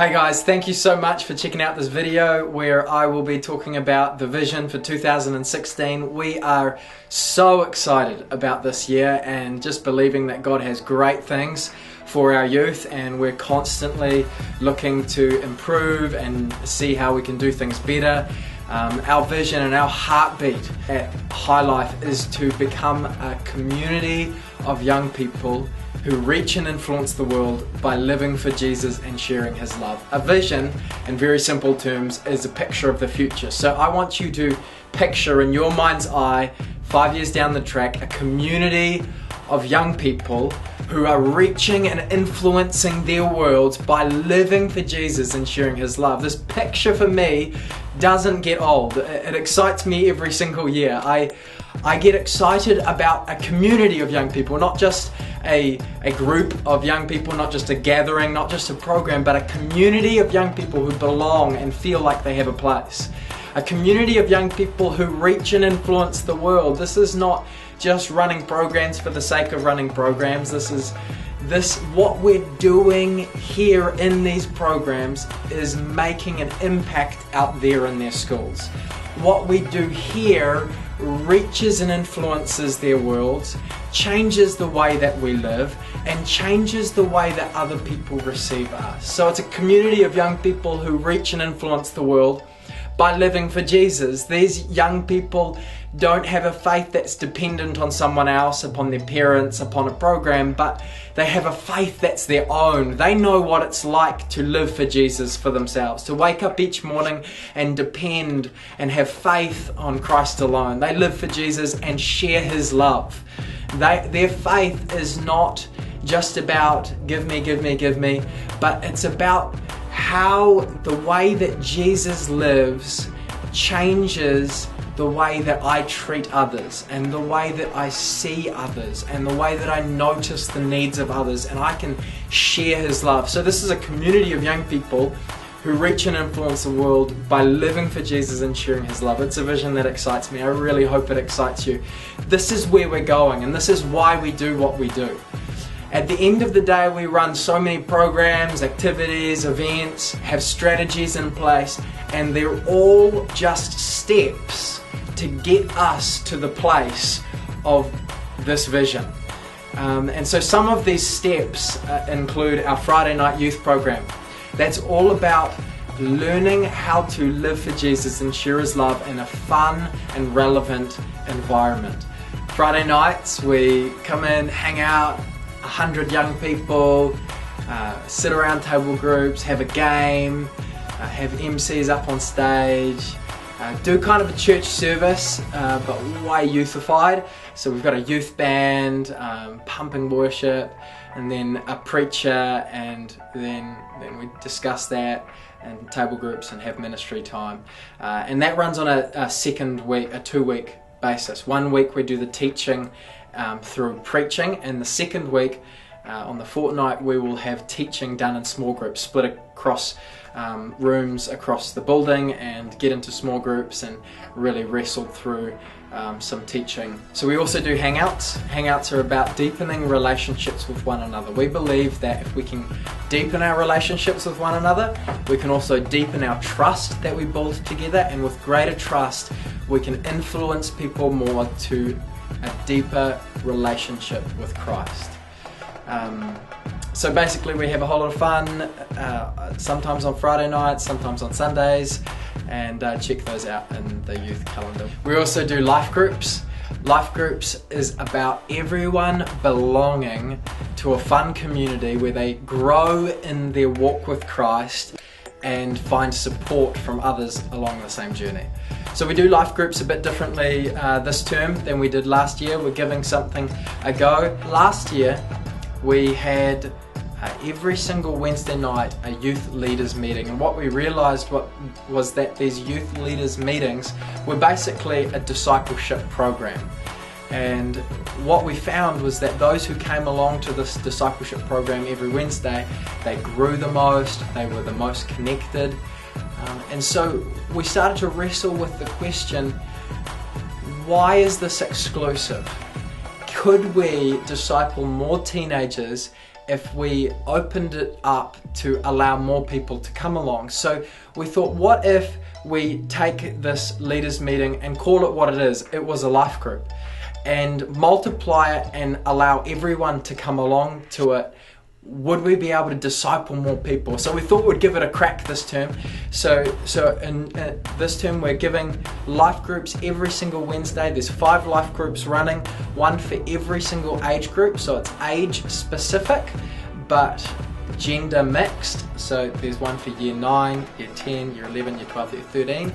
Hey guys, thank you so much for checking out this video where I will be talking about the vision for 2016. We are so excited about this year and just believing that God has great things for our youth, and we're constantly looking to improve and see how we can do things better. Our vision and our heartbeat at Highlife is to become a community of young people who reach and influence the world by living for Jesus and sharing His love. A vision, in very simple terms, is a picture of the future. So I want you to picture in your mind's eye, 5 years down the track, a community of young people who are reaching and influencing their worlds by living for Jesus and sharing His love. This picture for me doesn't get old. It excites me every single year. I get excited about a community of young people, not just a group of young people, not just a gathering, not just a program, but a community of young people who belong and feel like they have a place. A community of young people who reach and influence the world. This is not just running programs for the sake of running programs. What we're doing here in these programs is making an impact out there in their schools. What we do here reaches and influences their worlds, changes the way that we live, and changes the way that other people receive us. So it's a community of young people who reach and influence the world by living for Jesus. These young people don't have a faith that's dependent on someone else, upon their parents, upon a program, but they have a faith that's their own. They know what it's like to live for Jesus for themselves, to wake up each morning and depend and have faith on Christ alone. They live for Jesus and share His love. Their faith is not just about give me, give me, give me, but it's about how the way that Jesus lives changes the way that I treat others, and the way that I see others, and the way that I notice the needs of others, and I can share His love. So this is a community of young people who reach and influence the world by living for Jesus and sharing His love. It's a vision that excites me. I really hope it excites you. This is where we're going, and this is why we do what we do. At the end of the day, we run so many programs, activities, events, have strategies in place, and they're all just steps to get us to the place of this vision. And so some of these steps include our Friday night youth program. That's all about learning how to live for Jesus and share His love in a fun and relevant environment. Friday nights, we come in, hang out, 100 young people, sit around table groups, have a game, have MCs up on stage, do kind of a church service, but way youthified. So we've got a youth band, pumping worship, and then a preacher, and then we discuss that and table groups and have ministry time. And that runs on a 2-week basis. 1 week we do the teaching through preaching, and the second week on the fortnight we will have teaching done in small groups, split across rooms across the building, and get into small groups and really wrestle through some teaching. So we also do hangouts. Hangouts are about deepening relationships with one another. We believe that if we can deepen our relationships with one another, we can also deepen our trust that we build together, and with greater trust we can influence people more to a deeper relationship with Christ. So basically we have a whole lot of fun, sometimes on Friday nights, sometimes on Sundays, and check those out in the youth calendar. We also do life groups. Life groups is about everyone belonging to a fun community where they grow in their walk with Christ and find support from others along the same journey. So we do life groups a bit differently this term than we did last year. We're giving something a go. Last year we had every single Wednesday night a youth leaders meeting, and what we realized was that these youth leaders meetings were basically a discipleship program. And what we found was that those who came along to this discipleship program every Wednesday, they grew the most, they were the most connected. And so we started to wrestle with the question, why is this exclusive? Could we disciple more teenagers if we opened it up to allow more people to come along. So we thought, what if we take this leaders meeting and call it what it is? It was a life group, and multiply it and allow everyone to come along to it. Would we be able to disciple more people? So we thought we'd give it a crack this term. So in this term we're giving life groups every single Wednesday. There's 5 life groups running, one for every single age group. So it's age specific, but gender mixed. So there's one for year 9, year 10, year 11, year 12, year 13.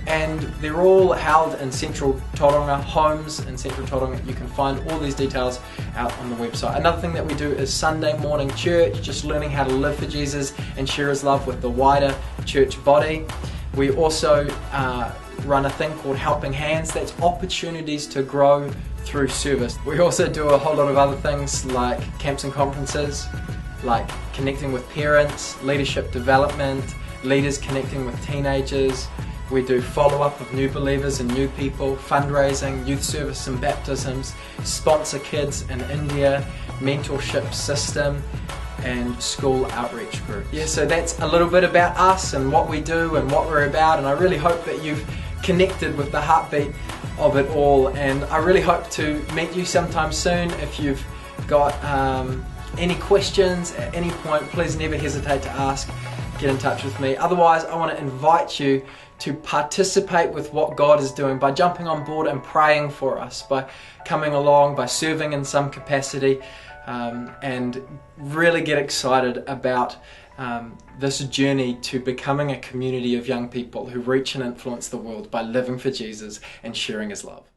And they're all held in Central Tauranga, homes in Central Tauranga. You can find all these details out on the website. Another thing that we do is Sunday morning church, just learning how to live for Jesus and share His love with the wider church body. We also run a thing called Helping Hands. That's opportunities to grow through service. We also do a whole lot of other things like camps and conferences, like connecting with parents, leadership development, leaders connecting with teenagers. We do follow-up of new believers and new people, fundraising, youth service and baptisms, sponsor kids in India, mentorship system, and school outreach group. Yeah, so that's a little bit about us and what we do and what we're about, and I really hope that you've connected with the heartbeat of it all, and I really hope to meet you sometime soon. If you've got any questions at any point, please never hesitate to ask. Get in touch with me. Otherwise, I want to invite you to participate with what God is doing by jumping on board and praying for us, by coming along, by serving in some capacity, and really get excited about this journey to becoming a community of young people who reach and influence the world by living for Jesus and sharing His love.